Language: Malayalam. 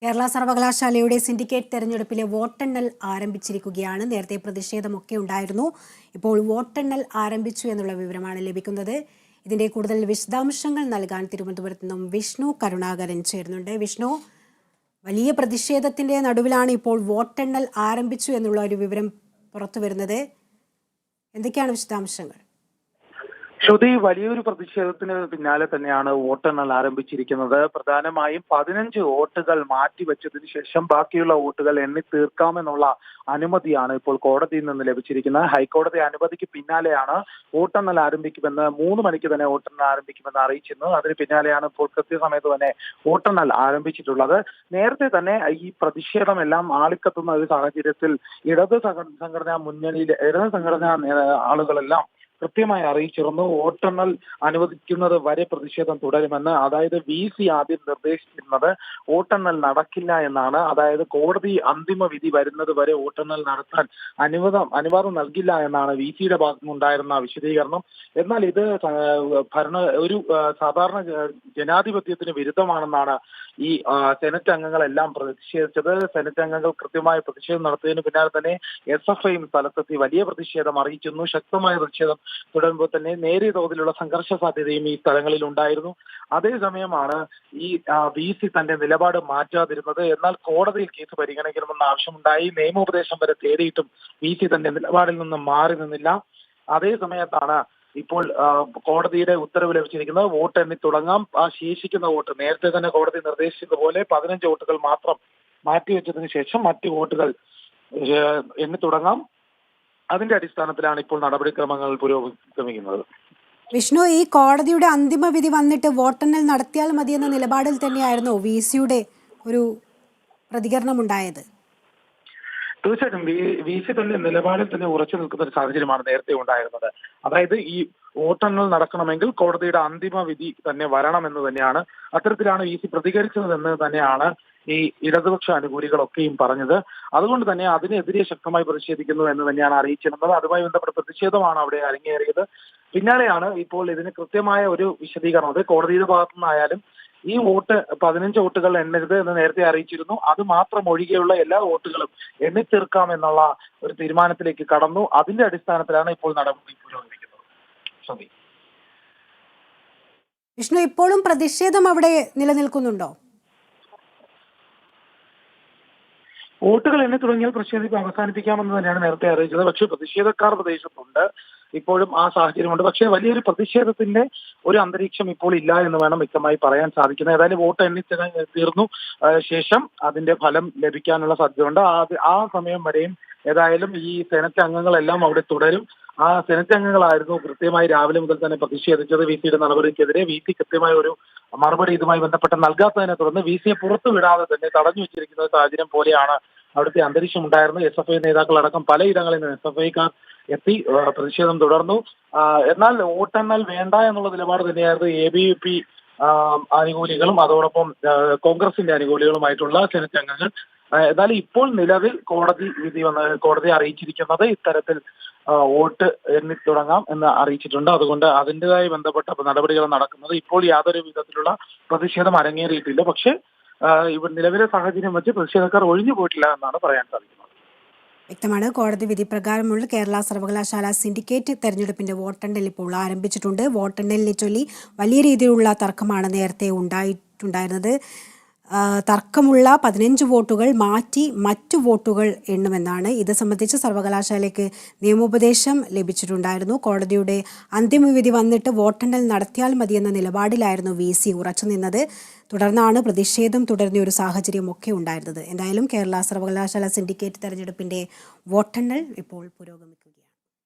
കേരള സർവകലാശാലയുടെ സിൻഡിക്കേറ്റ് തെരഞ്ഞെടുപ്പിലെ വോട്ടെണ്ണൽ ആരംഭിച്ചിരിക്കുകയാണ്. നേരത്തെ പ്രതിഷേധമൊക്കെ ഉണ്ടായിരുന്നു. ഇപ്പോൾ വോട്ടെണ്ണൽ ആരംഭിച്ചു എന്നുള്ള വിവരമാണ് ലഭിക്കുന്നത്. ഇതിന്റെ കൂടുതൽ വിശദാംശങ്ങൾ നൽകാൻ തിരുവനന്തപുരത്ത് നിന്നും വിഷ്ണു കരുണാകരൻ ചേരുന്നുണ്ട്. വിഷ്ണു, വലിയ പ്രതിഷേധത്തിന്റെ നടുവിലാണ് ഇപ്പോൾ വോട്ടെണ്ണൽ ആരംഭിച്ചു എന്നുള്ള ഒരു വിവരം പുറത്തു വരുന്നത്. എന്തൊക്കെയാണ് വിശദാംശങ്ങൾ? ശ്രുതി, വലിയൊരു പ്രതിഷേധത്തിന് പിന്നാലെ തന്നെയാണ് വോട്ടെണ്ണൽ ആരംഭിച്ചിരിക്കുന്നത്. പ്രധാനമായും 15 വോട്ടുകൾ മാറ്റിവെച്ചതിന് ശേഷം ബാക്കിയുള്ള വോട്ടുകൾ എണ്ണി തീർക്കാമെന്നുള്ള അനുമതിയാണ് ഇപ്പോൾ കോടതിയിൽ നിന്ന് ലഭിച്ചിരിക്കുന്നത്. ഹൈക്കോടതി അനുമതിക്ക് പിന്നാലെയാണ് വോട്ടെണ്ണൽ ആരംഭിക്കുമെന്ന് 3 മണിക്ക് തന്നെ വോട്ടെണ്ണൽ ആരംഭിക്കുമെന്ന് അറിയിച്ചിരുന്നത്. അതിന് പിന്നാലെയാണ് ഇപ്പോൾ കൃത്യസമയത്ത് തന്നെ വോട്ടെണ്ണൽ ആരംഭിച്ചിട്ടുള്ളത്. നേരത്തെ തന്നെ ഈ പ്രതിഷേധമെല്ലാം ആളിക്കത്തുന്ന ഒരു സാഹചര്യത്തിൽ ഇടത് സംഘടനാ ആളുകളെല്ലാം കൃത്യമായി അറിയിച്ചിരുന്നു വോട്ടെണ്ണൽ അനുവദിക്കുന്നത് വരെ പ്രതിഷേധം തുടരുമെന്ന്. അതായത് VC ആദ്യം നിർദ്ദേശിച്ചിരുന്നത് വോട്ടെണ്ണൽ നടക്കില്ല എന്നാണ്. അതായത് കോടതി അന്തിമ വിധി വരുന്നത് വരെ വോട്ടെണ്ണൽ നടത്താൻ അനുവാദം നൽകില്ല എന്നാണ് VCയുടെ ഭാഗത്തുനിന്നുണ്ടായിരുന്ന വിശദീകരണം. എന്നാൽ ഇത് ഒരു സാധാരണ ജനാധിപത്യത്തിന് വിരുദ്ധമാണെന്നാണ് ഈ സെനറ്റ് അംഗങ്ങളെല്ലാം പ്രതിഷേധിച്ചത്. സെനറ്റ് അംഗങ്ങൾ കൃത്യമായ പ്രതിഷേധം നടത്തിയതിന് പിന്നാലെ തന്നെ SFIയും സ്ഥലത്തെത്തി വലിയ പ്രതിഷേധം അറിയിച്ചിരുന്നു. ശക്തമായ പ്രതിഷേധം തുടരുമ്പോൾ തന്നെ നേരിയ തോതിലുള്ള സംഘർഷ സാധ്യതയും ഈ സ്ഥലങ്ങളിൽ ഉണ്ടായിരുന്നു. അതേസമയമാണ് ഈ VC തന്റെ നിലപാട് മാറ്റാതിരുന്നത്. എന്നാൽ കോടതിയിൽ കേസ് പരിഗണിക്കണമെന്ന ആവശ്യമുണ്ടായി. നിയമോപദേശം വരെ തേടിയിട്ടും VC തന്റെ നിലപാടിൽ നിന്നും മാറി നിന്നില്ല. അതേ സമയത്താണ് ഇപ്പോൾ കോടതിയുടെ ഉത്തരവ് ലഭിച്ചിരിക്കുന്നത്. വോട്ട് എണ്ണി തുടങ്ങാം. ആ ശേഷിക്കുന്ന വോട്ട് നേരത്തെ തന്നെ കോടതി നിർദ്ദേശിച്ചതുപോലെ 15 വോട്ടുകൾ മാത്രം മാറ്റിവെച്ചതിന് ശേഷം മറ്റു വോട്ടുകൾ എണ്ണി തുടങ്ങാം. അതിന്റെ അടിസ്ഥാനത്തിലാണ് ഇപ്പോൾ നടപടിക്രമങ്ങൾ പുരോഗമിക്കുന്നത്. വിഷ്ണു, ഈ കോടതിയുടെ അന്തിമ വിധി വന്നിട്ട് വോട്ടെണ്ണൽ നടത്തിയാൽ മതിയെന്ന നിലപാടിൽ തന്നെയായിരുന്നു VCയുടെ ഒരു പ്രതികരണം ഉണ്ടായത്? തീർച്ചയായിട്ടും VC തന്റെ നിലപാടിൽ തന്നെ ഉറച്ചു നിൽക്കുന്ന ഒരു സാഹചര്യമാണ് നേരത്തെ ഉണ്ടായിരുന്നത്. അതായത് ഈ വോട്ടെണ്ണൽ നടക്കണമെങ്കിൽ കോടതിയുടെ അന്തിമ വിധി തന്നെ വരണമെന്ന് തന്നെയാണ്. അത്തരത്തിലാണ് VC പ്രതികരിച്ചതെന്ന് തന്നെയാണ് ഈ ഇടതുപക്ഷ അനുകൂലികളൊക്കെയും പറഞ്ഞത്. അതുകൊണ്ട് തന്നെ അതിനെതിരെ ശക്തമായി പ്രതിഷേധിക്കുന്നു എന്ന് തന്നെയാണ് അറിയിച്ചിരുന്നത്. അതുമായി ബന്ധപ്പെട്ട പ്രതിഷേധമാണ് അവിടെ അരങ്ങേറിയത്. പിന്നാലെയാണ് ഇപ്പോൾ ഇതിന് കൃത്യമായ ഒരു വിശദീകരണം, അത് കോടതിയുടെ ഭാഗത്തു നിന്നായാലും ഈ വോട്ട് 15 വോട്ടുകൾ എണ്ണരുത് എന്ന് നേരത്തെ അറിയിച്ചിരുന്നു. അത് മാത്രം ഒഴികെയുള്ള എല്ലാ വോട്ടുകളും എണ്ണിത്തീർക്കാം എന്നുള്ള ഒരു തീരുമാനത്തിലേക്ക് കടന്നു. അതിന്റെ അടിസ്ഥാനത്തിലാണ് ഇപ്പോൾ നടപടി പുരോഗമിക്കുന്നത്. വിഷ്ണു, ഇപ്പോഴും പ്രതിഷേധം അവിടെ നിലനിൽക്കുന്നുണ്ടോ? വോട്ടുകൾ എണ്ണി തുടങ്ങിയാൽ പ്രതിഷേധം അവസാനിപ്പിക്കാമെന്ന് തന്നെയാണ് നേരത്തെ അറിയിച്ചത്. പക്ഷേ പ്രതിഷേധക്കാർ പ്രദേശത്തുണ്ട്, ഇപ്പോഴും ആ സാഹചര്യമുണ്ട്. പക്ഷേ വലിയൊരു പ്രതിഷേധത്തിന്റെ ഒരു അന്തരീക്ഷം ഇപ്പോൾ ഇല്ല എന്ന് വേണം വ്യക്തമായി പറയാൻ സാധിക്കുന്നത്. ഏതായാലും വോട്ട് എണ്ണി തീർന്നു ശേഷം അതിന്റെ ഫലം ലഭിക്കാനുള്ള സാധ്യതയുണ്ട്. ആ സമയം വരെയും ഏതായാലും ഈ സെനറ്റ് അംഗങ്ങളെല്ലാം അവിടെ തുടരും. ആ സെനറ്റ് അംഗങ്ങളായിരുന്നു കൃത്യമായി രാവിലെ മുതൽ തന്നെ പ്രതിഷേധിച്ചത് VCയുടെ നടപടിക്കെതിരെ. VC കൃത്യമായ ഒരു മറുപടി ഇതുമായി ബന്ധപ്പെട്ട് നൽകാത്തതിനെ തുടർന്ന് VCയെ പുറത്തു വിടാതെ തന്നെ തടഞ്ഞു വെച്ചിരിക്കുന്ന സാഹചര്യം പോലെയാണ് അവിടുത്തെ അന്തരീക്ഷം ഉണ്ടായിരുന്നത്. SFI നേതാക്കളടക്കം പലയിടങ്ങളിൽ നിന്ന് SFIക്കാർ എത്തി പ്രതിഷേധം തുടർന്നു. എന്നാൽ വോട്ടെണ്ണൽ വേണ്ട എന്നുള്ള നിലപാട് തന്നെയായിരുന്നു ABVP അനുകൂലികളും അതോടൊപ്പം കോൺഗ്രസിന്റെ അനുകൂലികളുമായിട്ടുള്ള സെനറ്റ് അംഗങ്ങൾ. എന്നാൽ ഇപ്പോൾ നിലവിൽ കോടതി അറിയിച്ചിരിക്കുന്നത് ഇത്തരത്തിൽ വോട്ട് എണ്ണി തുടങ്ങാം എന്ന് അറിയിച്ചിട്ടുണ്ട്. അതുകൊണ്ട് അതിൻ്റെതായി ബന്ധപ്പെട്ട നടപടികൾ നടക്കുന്നത്. ഇപ്പോൾ യാതൊരു വിധത്തിലുള്ള പ്രതിഷേധം അരങ്ങേറിയിട്ടില്ല. പക്ഷേ നിലവിലെ സാഹചര്യം വെച്ച് പ്രതിഷേധക്കാർ ഒഴിഞ്ഞു പോയിട്ടില്ല എന്നാണ് പറയാൻ സാധിക്കുന്നത്. വ്യക്തമാണ്. കോടതി വിധി പ്രകാരമുള്ള കേരള സർവകലാശാല സിൻഡിക്കേറ്റ് തെരഞ്ഞെടുപ്പിന്റെ വോട്ടെണ്ണൽ ഇപ്പോൾ ആരംഭിച്ചിട്ടുണ്ട്. വോട്ടെണ്ണലിനെ ചൊല്ലി വലിയ രീതിയിലുള്ള തർക്കമാണ് നേരത്തെ ഉണ്ടായിരുന്നത്. തർക്കമുള്ള 15 വോട്ടുകൾ മാറ്റി മറ്റു വോട്ടുകൾ എണ്ണുമെന്നാണ്. ഇത് സംബന്ധിച്ച് സർവകലാശാലയ്ക്ക് നിയമോപദേശം ലഭിച്ചിട്ടുണ്ടായിരുന്നു. കോടതിയുടെ അന്തിമവിധി വന്നിട്ട് വോട്ടെണ്ണൽ നടത്തിയാൽ മതിയെന്ന നിലപാടിലായിരുന്നു VC ഉറച്ചു നിന്നത്. തുടർന്നാണ് പ്രതിഷേധം തുടർന്ന ഒരു സാഹചര്യമൊക്കെ ഉണ്ടായിരുന്നത്. എന്തായാലും കേരള സർവകലാശാല സിൻഡിക്കേറ്റ് തെരഞ്ഞെടുപ്പിന്റെ വോട്ടെണ്ണൽ ഇപ്പോൾ പുരോഗമിക്കുകയാണ്.